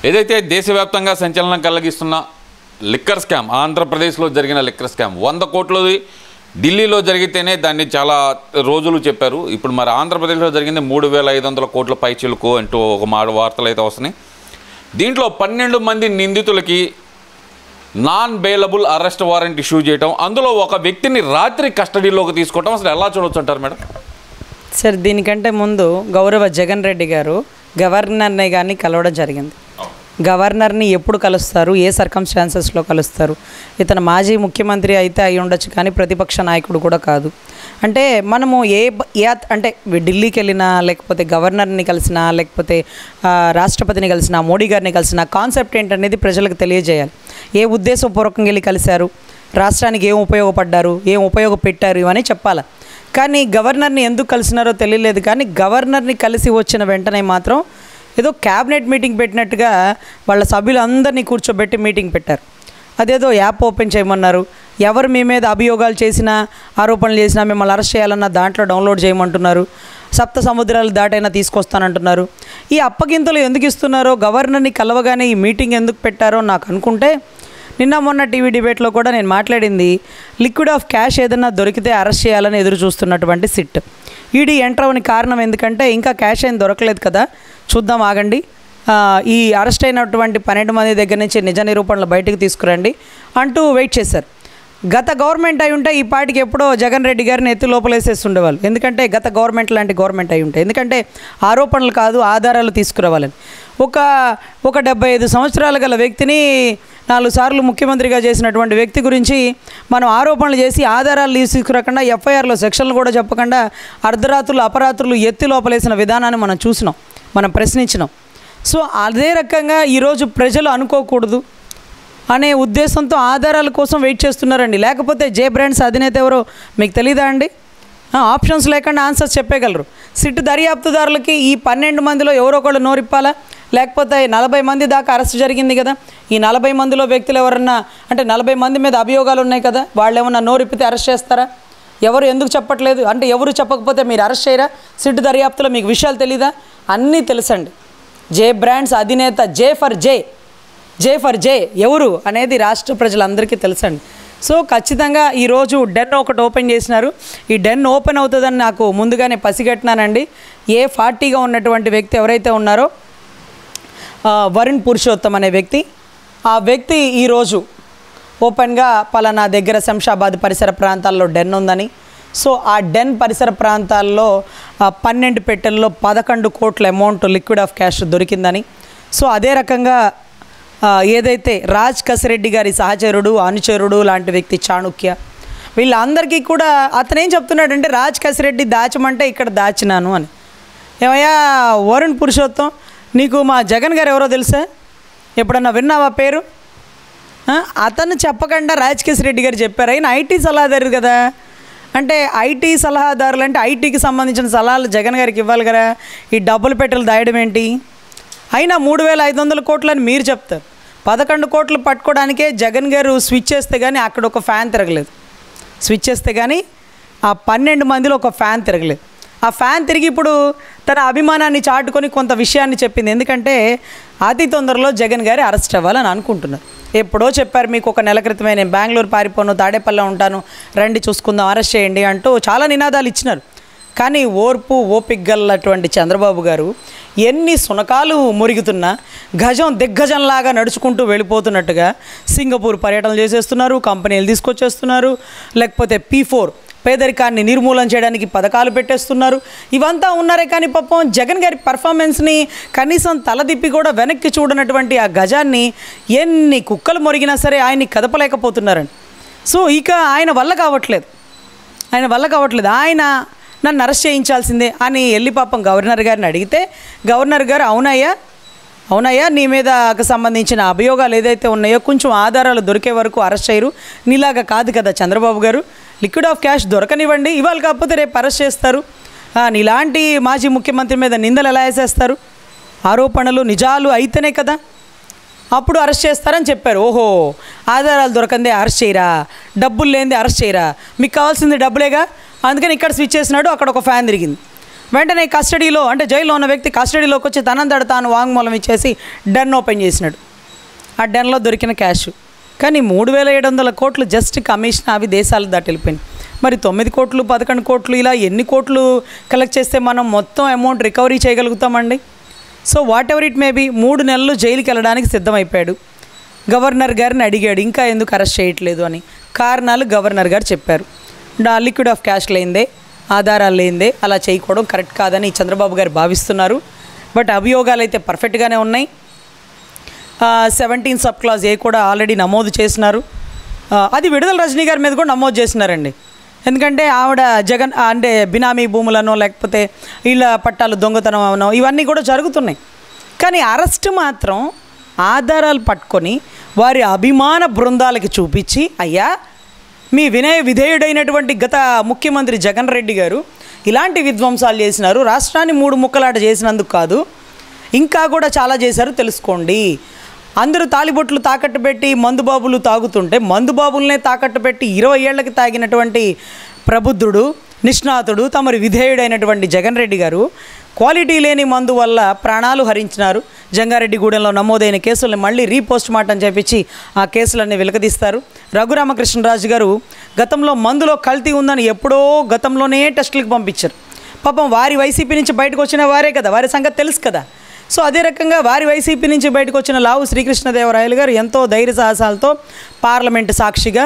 ఏదైతే దేశవ్యాప్తంగా సంచలనం కలిగిస్తున్న లిక్కర్ స్కామ్, ఆంధ్రప్రదేశ్లో జరిగిన లిక్కర్ స్కామ్ 100 కోట్లది ఢిల్లీలో జరిగితేనే దాన్ని చాలా రోజులు చెప్పారు. ఇప్పుడు మరి ఆంధ్రప్రదేశ్లో జరిగింది 3,500 కోట్ల పైచిలుకు అంటూ ఒక వార్తలు అయితే వస్తున్నాయి. దీంట్లో 12 మంది నిందితులకి non bailable arrest warrant issue చేయటం, అందులో ఒక వ్యక్తిని రాత్రి కస్టడీలోకి తీసుకోవటం అసలు ఎలా చూడవచ్చు అంటారు మేడం? సార్, దీనికంటే ముందు గౌరవ జగన్ రెడ్డి గారు గవర్నర్ని కానీ కలవడం జరిగింది. గవర్నర్ని ఎప్పుడు కలుస్తారు, ఏ సర్కమ్స్టాన్సెస్లో కలుస్తారు? ఇతను మాజీ ముఖ్యమంత్రి అయితే అయి ఉండొచ్చు, కానీ ప్రతిపక్ష నాయకుడు కూడా కాదు. అంటే మనము అంటే ఢిల్లీకి వెళ్ళినా, లేకపోతే గవర్నర్ని కలిసినా, లేకపోతే రాష్ట్రపతిని కలిసినా, మోడీ గారిని కలిసినా కాన్సెప్ట్ ఏంటనేది ప్రజలకు తెలియజేయాలి. ఏ ఉద్దేశపూర్వకంగా వెళ్ళి కలిశారు, రాష్ట్రానికి ఏం ఉపయోగపడ్డారు, ఏం ఉపయోగపెట్టారు ఇవన్నీ చెప్పాలి. కానీ గవర్నర్ని ఎందుకు కలిసినారో తెలియలేదు. కానీ గవర్నర్ని కలిసి వచ్చిన వెంటనే మాత్రం ఏదో క్యాబినెట్ మీటింగ్ పెట్టినట్టుగా వాళ్ళ సభ్యులందరినీ కూర్చోబెట్టి మీటింగ్ పెట్టారు. అదేదో యాప్ ఓపెన్ చేయమన్నారు. ఎవరు మీ మీద అభియోగాలు చేసినా, ఆరోపణలు చేసినా మిమ్మల్ని అరెస్ట్ చేయాలన్నా దాంట్లో డౌన్లోడ్ చేయమంటున్నారు. 7 సముద్రాలు దాటైనా తీసుకొస్తానంటున్నారు. ఈ అప్పగింతలు ఎందుకు ఇస్తున్నారో, గవర్నర్ని కలవగానే ఈ మీటింగ్ ఎందుకు పెట్టారో నాకు అనుకుంటే, నిన్న మొన్న టీవీ డిబేట్లో కూడా నేను మాట్లాడింది లిక్విడ్ ఆఫ్ క్యాష్ ఏదైనా దొరికితే అరెస్ట్ చేయాలని ఎదురు చూస్తున్నటువంటి సిట్. ఈడీ ఎంటర్ అవని కారణం ఎందుకంటే ఇంకా క్యాష్ ఏం దొరకలేదు కదా, చూద్దాం ఆగండి, ఈ అరెస్ట్ అయినటువంటి 12 మంది దగ్గర నుంచి నిజ నిరూపణలు బయటకు తీసుకురండి అంటూ వెయిట్ చేశారు. గత గవర్నమెంట్ అయి ఉంటే ఈ పాటికి ఎప్పుడో జగన్ రెడ్డి గారిని ఎత్తి లోపలేసేసి ఉండేవాళ్ళు. ఎందుకంటే గత గవర్నమెంట్ లాంటి గవర్నమెంట్ అయి ఉంటాయి. ఎందుకంటే ఆరోపణలు కాదు, ఆధారాలు తీసుకురావాలని. ఒక 75 సంవత్సరాలు గల వ్యక్తిని 4 సార్లు ముఖ్యమంత్రిగా చేసినటువంటి వ్యక్తి గురించి మనం ఆరోపణలు చేసి ఆధారాలు తీసుకురాకుండా, ఎఫ్ఐఆర్లో సెక్షన్లు కూడా చెప్పకుండా అర్ధరాత్రులు అపరాత్రులు ఎత్తి లోపలేసిన విధానాన్ని మనం చూసినాం, మనం ప్రశ్నించినాం. సో అదే రకంగా ఈరోజు ప్రజలు అనుకోకూడదు అనే ఉద్దేశంతో ఆధారాల కోసం వెయిట్ చేస్తున్నారండి. లేకపోతే జే బ్రాండ్స్ అధినేత ఎవరో మీకు తెలీదా అండి? ఆప్షన్స్ లేకుండా ఆన్సర్స్ చెప్పగలరు. సిట్ దర్యాప్తుదారులకి ఈ 12 మందిలో ఎవరో ఒకళ్ళు నోరిప్పాలా? లేకపోతే 40 మంది దాకా అరెస్ట్ జరిగింది కదా, ఈ 40 మందిలో వ్యక్తులు ఎవరన్నా, అంటే 40 మంది మీద అభియోగాలు ఉన్నాయి కదా, వాళ్ళు ఏమన్నా నోరిప్పితే అరెస్ట్ చేస్తారా? ఎవరు ఎందుకు చెప్పట్లేదు అంటే, ఎవరు చెప్పకపోతే మీరు అరెస్ట్ చేయరా? సిట్ దర్యాప్తులో మీకు విషయాలు తెలీదా? అన్నీ తెలుసండి. జే బ్రాండ్స్ అధినేత జే ఫర్ జే ఎవరు అనేది రాష్ట్ర ప్రజలందరికీ తెలుసండి. సో ఖచ్చితంగా ఈరోజు డెన్ ఒకటి ఓపెన్ చేసినారు. ఈ డెన్ ఓపెన్ అవుతుందని నాకు ముందుగానే పసిగట్టినానండి. A40గా ఉన్నటువంటి వ్యక్తి ఎవరైతే ఉన్నారో వరుణ్ పురుషోత్తం అనే వ్యక్తి, ఆ వ్యక్తి ఈరోజు ఓపెన్గా పలానా దగ్గర శంషాబాద్ పరిసర ప్రాంతాల్లో డెన్ ఉందని, సో ఆ డెన్ పరిసర ప్రాంతాల్లో 12 పెట్టెల్లో 11 కోట్ల అమౌంట్ లిక్విడ్ ఆఫ్ క్యాష్ దొరికిందని, సో అదే రకంగా ఏదైతే రాజ్ కసిరెడ్డి గారి సహచరుడు, అనుచరుడు లాంటి వ్యక్తి చాణుక్య, వీళ్ళందరికీ కూడా అతనేం చెప్తున్నాడంటే, రాజ్ కసిరెడ్డి దాచమంటే ఇక్కడ దాచినాను అని. ఏమయ్యా వరుణ్ పురుషోత్తం, నీకు మా జగన్ గారు ఎవరో తెలుసా? ఎప్పుడన్నా విన్నావా పేరు? అతను చెప్పకుండా రాజ్ కసిరెడ్డి గారు చెప్పారు. ఆయన ఐటీ సలహాదారు కదా, అంటే ఐటీ సలహాదారులు అంటే ఐటీకి సంబంధించిన సలహాలు జగన్ గారికి ఇవ్వాలి కదా, ఈ డబ్బులు పెట్టెలు దాయడం ఏంటి? అయినా 3,500 కోట్లు అని మీరు చెప్తారు. 11 కోట్లు పట్టుకోవడానికే జగన్ గారు స్విచ్ చేస్తే కానీ అక్కడ ఒక ఫ్యాన్ తిరగలేదు. స్విచ్ చేస్తే కానీ ఆ 12 మందిలో ఒక ఫ్యాన్ తిరగలేదు. ఆ ఫ్యాన్ తిరిగి ఇప్పుడు తన అభిమానాన్ని చాటుకొని కొంత విషయాన్ని చెప్పింది. ఎందుకంటే అతి తొందరలో జగన్ గారి అరెస్ట్ అవ్వాలని అనుకుంటున్నారు. ఎప్పుడో చెప్పారు మీకు, ఒక నెల క్రితమే నేను బెంగళూరు పారిపోను, తాడేపల్లిలో ఉంటాను, రండి చూసుకుందాం, అరెస్ట్ చేయండి అంటూ చాలా నినాదాలు ఇచ్చినారు. కానీ ఓర్పు ఓపిగ్గలటువంటి చంద్రబాబు గారు ఎన్ని సునకాలు మురుగుతున్నా గజం దిగ్గజంలాగా నడుచుకుంటూ వెళ్ళిపోతున్నట్టుగా సింగపూర్ పర్యటనలు చేసేస్తున్నారు, కంపెనీలు తీసుకొచ్చేస్తున్నారు, లేకపోతే P4 పేదరికాన్ని నిర్మూలన చేయడానికి పథకాలు పెట్టేస్తున్నారు. ఇవంతా ఉన్నారే కానీ పాపం జగన్ గారి పర్ఫార్మెన్స్ని కనీసం తలదిప్పి కూడా వెనక్కి చూడనటువంటి ఆ గజాన్ని ఎన్ని కుక్కలు మొరిగినా సరే ఆయన్ని కదపలేకపోతున్నారండి. సో ఇక ఆయన వల్ల కావట్లేదు. ఆయన నన్ను అరెస్ట్ చేయించాల్సిందే అని వెళ్ళి పాపం గవర్నర్ గారిని అడిగితే, గవర్నర్ గారు అవునయ్యా నీ మీద సంబంధించిన అభియోగాలు ఏదైతే ఉన్నాయో కొంచెం ఆధారాలు దొరికే వరకు అరెస్ట్ చేయరు, నీలాగా కాదు కదా చంద్రబాబు గారు, లిక్విడ్ ఆఫ్ క్యాష్ దొరకనివ్వండి, ఇవాళ కాకపోతే రేపు అరెస్ట్ చేస్తారు, నీలాంటి మాజీ ముఖ్యమంత్రి మీద నిందలు ఎలా వేసేస్తారు, ఆరోపణలు నిజాలు అయితేనే కదా అప్పుడు అరెస్ట్ చేస్తారని చెప్పారు. ఓహో, ఆధారాలు దొరకందే అరెస్ట్ చేయరా, డబ్బులు లేనిదే అరెస్ట్ చేయరా, మీకు కావాల్సింది డబ్బులేగా, అందుకని ఇక్కడ స్విచ్ చేసినాడు, అక్కడ ఒక ఫ్యాన్ తిరిగింది. వెంటనే కస్టడీలో అంటే జైల్లో ఉన్న వ్యక్తి కస్టడీలోకి వచ్చి తనంతట తాను వాంగ్మూలం ఇచ్చేసి డెన్ ఓపెన్ చేసినాడు. ఆ డెన్లో దొరికిన క్యాష్. కానీ 3,700 కోట్లు జస్ట్ కమిషన్ అవి దేశాలు దాటి వెళ్ళిపోయినాయి. మరి 9 కోట్లు 11 కోట్లు ఇలా ఎన్ని కోట్లు కలెక్ట్ చేస్తే మనం మొత్తం అమౌంట్ రికవరీ చేయగలుగుతామండి? So whatever it may be 3 నెలలు జైలుకి వెళ్ళడానికి సిద్ధమైపోయాడు. గవర్నర్ గారిని అడిగాడు ఇంకా ఎందుకు అరెస్ట్ చేయట్లేదు అని. కారణాలు గవర్నర్ గారు చెప్పారు. లిక్విడ్ ఆఫ్ క్యాష్ లేనిదే, ఆధారాలు లేనిదే అలా చేయకూడదు, కరెక్ట్ కాదని చంద్రబాబు గారు భావిస్తున్నారు. బట్ అభియోగాలు అయితే పర్ఫెక్ట్గానే ఉన్నాయి. 17 సబ్ క్లాజ్ ఏ కూడా ఆల్రెడీ నమోదు చేసినారు. అది విడుదల రజనీ గారి మీద కూడా నమోదు చేసినారండి. ఎందుకంటే ఆవిడ జగన్ అంటే బినామీ భూములనో లేకపోతే ఇళ్ళ పట్టాలు దొంగతనం అనో ఇవన్నీ కూడా జరుగుతున్నాయి. కానీ అరెస్ట్ మాత్రం ఆధారాలు పట్టుకొని వారి అభిమాన బృందాలకి చూపించి, అయ్యా మీ వినయ విధేయుడైనటువంటి గత ముఖ్యమంత్రి జగన్ రెడ్డి గారు ఇలాంటి విధ్వంసాలు చేసినారు, రాష్ట్రాన్ని 3 ముక్కలాట చేసినందుకు కాదు ఇంకా కూడా చాలా చేశారు తెలుసుకోండి. అందరూ తాలిబొట్లు తాకట్టు పెట్టి మందుబాబులు తాగుతుంటే మందుబాబులనే తాకట్టు పెట్టి 20 ఏళ్లకి తాగినటువంటి ప్రబుద్ధుడు నిష్ణాతుడు తమరి విధేయుడైనటువంటి జగన్ రెడ్డి గారు క్వాలిటీ లేని మందు వల్ల ప్రాణాలు హరించినారు. జంగారెడ్డిగూడెంలో నమోదైన కేసులను మళ్ళీ రీపోస్ట్ మార్టం చేపించి ఆ కేసులన్నీ వెలకదీస్తారు. రఘురామకృష్ణరాజు గారు గతంలో మందులో కల్తీ ఉందని ఎప్పుడో గతంలోనే టెస్టులకు పంపించారు. పాపం వారి వైసీపీ నుంచి బయటకు వచ్చిన వారే కదా, వారి సంగతి తెలుసు కదా. సో అదే రకంగా వారి వైసీపీ నుంచి బయటకు వచ్చిన లావు శ్రీకృష్ణదేవరాయలు గారు ఎంతో ధైర్య సాహసాలతో పార్లమెంటు సాక్షిగా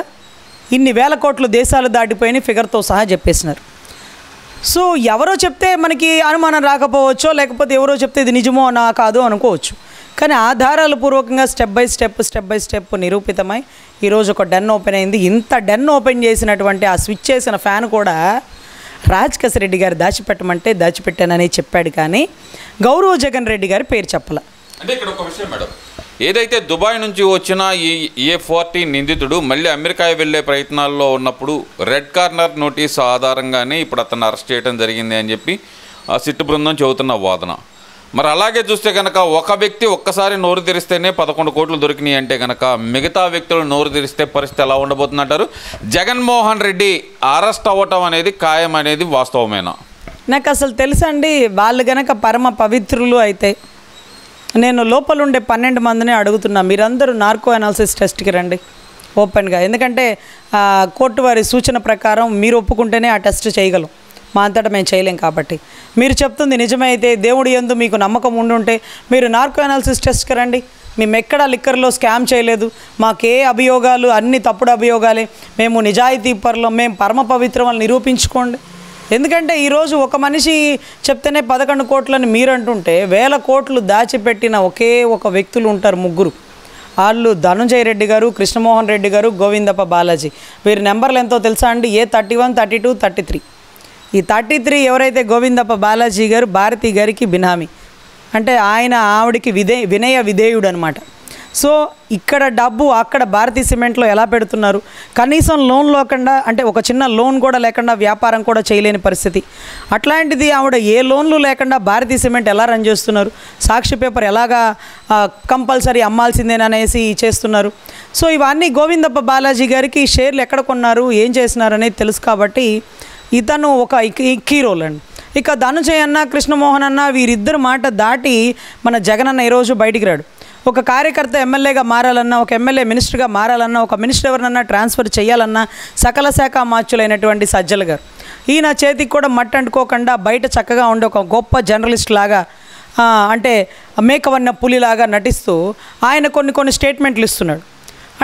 ఇన్ని వేల కోట్లు దేశాలు దాటిపోయిన ఫిగర్తో సహా చెప్పేసినారు. సో ఎవరో చెప్తే మనకి అనుమానం రాకపోవచ్చో, లేకపోతే ఎవరో చెప్తే ఇది నిజమో నా కాదు అనుకోవచ్చు. కానీ ఆధారాల పూర్వకంగా స్టెప్ బై స్టెప్ నిరూపితమై ఈరోజు ఒక డెన్ ఓపెన్ అయింది. ఇంత డెన్ ఓపెన్ చేసినటువంటి ఆ స్విచ్ చేసిన ఫ్యాన్ కూడా రాజకేశ్వరరెడ్డి గారు దాచిపెట్టమంటే దాచిపెట్టానని చెప్పాడు. కానీ గౌరవ్ జగన్ రెడ్డి గారి పేరు చెప్పాల. అంటే ఇక్కడ ఒక విషయం మేడం, ఏదైతే దుబాయ్ నుంచి వచ్చిన ఈ A14 నిందితుడు మళ్ళీ అమెరికా వెళ్ళే ప్రయత్నాల్లో ఉన్నప్పుడు రెడ్ కార్నర్ నోటీస్ ఆధారంగానే ఇప్పుడు అతను అరెస్ట్ చేయడం జరిగింది అని చెప్పి ఆ సిట్టు బృందం చెబుతున్న వాదన. మరి అలాగే చూస్తే కనుక ఒక వ్యక్తి ఒక్కసారి నోరు తెరిస్తేనే 11 కోట్లు దొరికినాయి అంటే కనుక మిగతా వ్యక్తులు నోరు తెరిస్తే పరిస్థితి ఎలా ఉండబోతుందంటారు? జగన్మోహన్ రెడ్డి అరెస్ట్ అవ్వటం అనేది ఖాయం అనేది వాస్తవమేనా? నాకు అసలు తెలుసండి, వాళ్ళు గనక పరమ పవిత్రులు అయితే నేను లోపలుండే 12 మందిని అడుగుతున్నా, మీరందరూ నార్కో అనాలిసిస్ టెస్ట్కి రండి ఓపెన్గా. ఎందుకంటే కోర్టు వారి సూచన ప్రకారం మీరు ఒప్పుకుంటేనే ఆ టెస్ట్ చేయగలం, మా అంతటా మేము చేయలేం. కాబట్టి మీరు చెప్తుంది నిజమైతే, దేవుడి యందు మీకు నమ్మకం ఉండుంటే మీరు నార్కో అనాలిసిస్ టెస్ట్కి రండి. మేము ఎక్కడా లిక్కర్లో స్కామ్ చేయలేదు, మాకే అభియోగాలు అన్ని తప్పుడు అభియోగాలే, మేము నిజాయితీ పరులం, మేము పరమ పవిత్రం అని నిరూపించుకోండి. ఎందుకంటే ఈరోజు ఒక మనిషి చెప్తేనే 11 కోట్లని మీరు అంటుంటే 1000 కోట్లు దాచిపెట్టిన ఒకే ఒక వ్యక్తులు ఉంటారు, 3. వాళ్ళు ధనుంజయ రెడ్డి గారు, కృష్ణమోహన్ రెడ్డి గారు, గోవిందప్ప బాలాజీ. వీరి నెంబర్లు ఎంతో తెలుసా అండి? A31, 32, 33. ఈ 33 ఎవరైతే గోవిందప్ప బాలాజీ గారు భారతి గారికి బినామీ, అంటే ఆయన ఆవిడికి వినయ విధేయుడు అనమాట. సో ఇక్కడ డబ్బు అక్కడ భారతీ సిమెంట్లో ఎలా పెడుతున్నారు? కనీసం లోన్ లేకుండా, అంటే ఒక చిన్న లోన్ కూడా లేకుండా వ్యాపారం కూడా చేయలేని పరిస్థితి. అట్లాంటిది ఆవిడ ఏ లోన్లు లేకుండా భారతీ సిమెంట్ ఎలా రన్ చేస్తున్నారు? సాక్షి పేపర్ ఎలాగా కంపల్సరీ అమ్మాల్సిందేననేసి చేస్తున్నారు. సో ఇవన్నీ గోవిందప్ప బాలాజీ గారికి షేర్లు ఎక్కడ కొన్నారు, ఏం చేస్తున్నారు అనేది తెలుసు. కాబట్టి ఇతను ఒక కీ రోల్ అండి. ఇక ధనుంజయ అన్న, కృష్ణమోహన్ అన్న వీరిద్దరు మాట దాటి మన జగన్ అన్న ఈరోజు బయటికి రాడు. ఒక కార్యకర్త ఎమ్మెల్యేగా మారాలన్నా, ఒక ఎమ్మెల్యే మినిస్టర్గా మారాలన్నా, ఒక మినిస్టర్ ఎవరినన్నా ట్రాన్స్ఫర్ చేయాలన్నా సకల శాఖ మార్చులైనటువంటి సజ్జల గారు ఈయన చేతికి కూడా మట్టి అంటుకోకుండా బయట చక్కగా ఉండే ఒక గొప్ప జర్నలిస్ట్ లాగా, అంటే మేకవన్న పులిలాగా నటిస్తూ ఆయన కొన్ని స్టేట్మెంట్లు ఇస్తున్నాడు.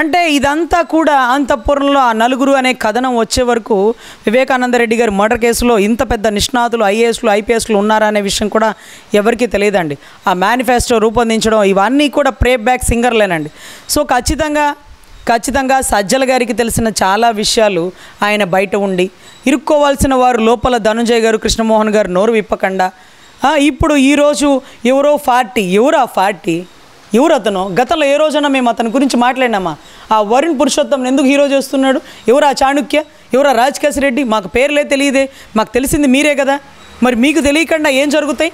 అంటే ఇదంతా కూడా అంతఃపురంలో ఆ నలుగురు అనే కథనం వచ్చే వరకు వివేకానందరెడ్డి గారి మర్డర్ కేసులో ఇంత పెద్ద నిష్ణాతులు ఐఏఎస్లు ఐపీఎస్లు ఉన్నారా అనే విషయం కూడా ఎవరికీ తెలియదండి. ఆ మేనిఫెస్టో రూపొందించడం ఇవన్నీ కూడా ప్రే బ్యాక్ సింగర్లేనండి. సో ఖచ్చితంగా సజ్జల గారికి తెలిసిన చాలా విషయాలు ఆయన బయట ఉండి ఇరుక్కోవాల్సిన వారు లోపల ధనుంజయ గారు, కృష్ణమోహన్ గారు నోరు విప్పకుండా ఇప్పుడు ఈరోజు ఎవరో 40 ఎవరు ఆ 40 ఎవరు అతను? గతంలో ఏ రోజైనా మేము అతని గురించి మాట్లాడినామా? ఆ వరుణ్ పురుషోత్తం ఎందుకు హీరో చేస్తున్నాడు? ఎవరు ఆ చాణుక్య, ఎవరు ఆ రాజకేశ్వరరెడ్డి? మాకు పేర్లే తెలియదే, మాకు తెలిసింది మీరే కదా. మరి మీకు తెలియకుండా ఏం జరుగుతాయి?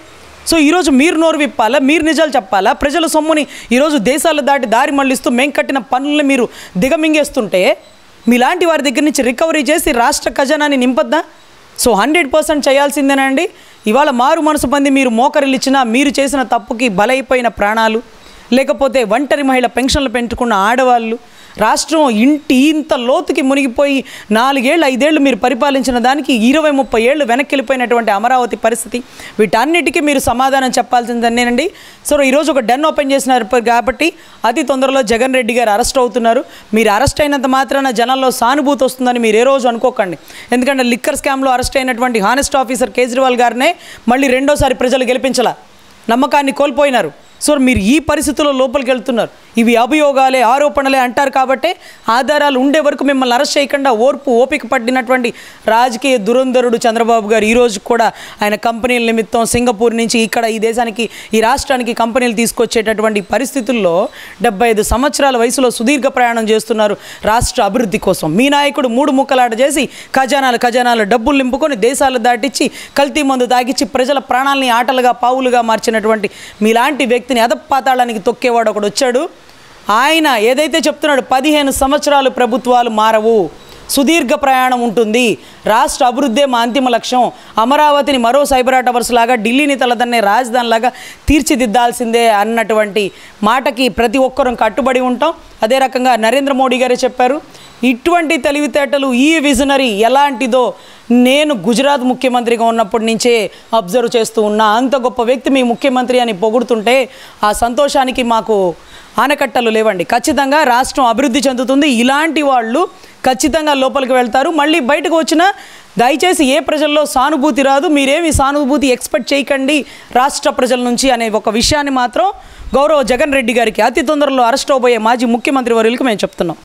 సో ఈరోజు మీరు నోరు విప్పాలా, మీరు నిజాలు చెప్పాలా? ప్రజల సొమ్ముని ఈరోజు దేశాలు దాటి దారి మళ్ళిస్తూ మేము కట్టిన పనులను మీరు దిగమింగేస్తుంటే మీలాంటి వారి దగ్గర నుంచి రికవరీ చేసి రాష్ట్ర ఖజానాన్ని నింపద్దా? సో 100% చేయాల్సిందేనండి. ఇవాళ మారు మనసు పొంది మీరు మోకరిల్లిచ్చినా మీరు చేసిన తప్పుకి బలైపోయిన ప్రాణాలు, లేకపోతే ఒంటరి మహిళ పెన్షన్లు పెంచుకున్న ఆడవాళ్ళు, రాష్ట్రం ఇంత లోతుకి మునిగిపోయి 4 ఏళ్ళు 5 ఏళ్ళు మీరు పరిపాలించిన దానికి 20-30 ఏళ్ళు వెనక్కి వెళ్ళిపోయినటువంటి అమరావతి పరిస్థితి, వీటన్నిటికీ మీరు సమాధానం చెప్పాల్సిందనేనండి. సో ఈరోజు ఒక డెన్ ఓపెన్ చేసినారు కాబట్టి అతి తొందరలో జగన్ రెడ్డి గారు అరెస్ట్ అవుతున్నారు. మీరు అరెస్ట్ అయినంత మాత్రాన జనాల్లో సానుభూతి వస్తుందని మీరు ఏ రోజు అనుకోకండి. ఎందుకంటే లిక్కర్ స్కామ్లో అరెస్ట్ అయినటువంటి హానెస్ట్ ఆఫీసర్ కేజ్రీవాల్ గారినే మళ్ళీ రెండోసారి ప్రజలు గెలిపించాల, నమ్మకాన్ని కోల్పోయినారు. సో మీరు ఈ పరిస్థితుల్లో లోపలికి వెళ్తున్నారు. ఇవి అభియోగాలే, ఆరోపణలే అంటారు కాబట్టి ఆధారాలు ఉండే వరకు మిమ్మల్ని అరెస్ట్ చేయకుండా ఓపిక పడినటువంటి రాజకీయ దురంధరుడు చంద్రబాబు గారు ఈరోజు కూడా ఆయన కంపెనీల నిమిత్తం సింగపూర్ నుంచి ఇక్కడ ఈ దేశానికి, ఈ రాష్ట్రానికి కంపెనీలు తీసుకొచ్చేటటువంటి పరిస్థితుల్లో 75 సంవత్సరాల వయసులో సుదీర్ఘ ప్రయాణం చేస్తున్నారు రాష్ట్ర అభివృద్ధి కోసం. మీ నాయకుడు 3 ముక్కలాట చేసి ఖజానాలు డబ్బులు నింపుకొని దేశాలు దాటించి కల్తీ మందు తాగిచ్చి ప్రజల ప్రాణాలని ఆటలుగా పావులుగా మార్చినటువంటి మీలాంటి వ్యక్తిని అధపాతాళానికి తొక్కేవాడు ఒకడు వచ్చాడు. ఆయన ఏదైతే చెప్తున్నాడు 15 సంవత్సరాలు ప్రభుత్వాలు మారవు, సుదీర్ఘ ప్రయాణం ఉంటుంది, రాష్ట్ర అభివృద్ధే మా అంతిమ లక్ష్యం, అమరావతిని మరో సైబర్ టవర్స్ లాగా, ఢిల్లీని తలదన్నే రాజధానిలాగా తీర్చిదిద్దాల్సిందే అన్నటువంటి మాటకి ప్రతి ఒక్కరూ కట్టుబడి ఉంటాం. అదే రకంగా నరేంద్ర మోడీ గారే చెప్పారు. ఇటువంటి తెలివితేటలు, ఈ విజనరీ ఎలాంటిదో నేను గుజరాత్ ముఖ్యమంత్రిగా ఉన్నప్పటి నుంచే అబ్జర్వ్ చేస్తూ ఉన్నా. అంత గొప్ప వ్యక్తి మీ ముఖ్యమంత్రి అని పొగుడుతుంటే ఆ సంతోషానికి మాకు ఆనకట్టలు లేవండి. ఖచ్చితంగా రాష్ట్రం అభివృద్ధి చెందుతుంది. ఇలాంటి వాళ్ళు ఖచ్చితంగా లోపలికి వెళ్తారు. మళ్ళీ బయటకు వచ్చినా దయచేసి ఏ ప్రజల్లో సానుభూతి రాదు, మీరేమి సానుభూతి ఎక్స్పెక్ట్ చేయకండి రాష్ట్ర ప్రజల నుంచి అనే ఒక విషయాన్ని మాత్రం గౌరవ జగన్ రెడ్డి గారికి అతి తొందరలో అరెస్ట్ అవబోయే మాజీ ముఖ్యమంత్రి వర్యులకు మేము చెప్తున్నాం.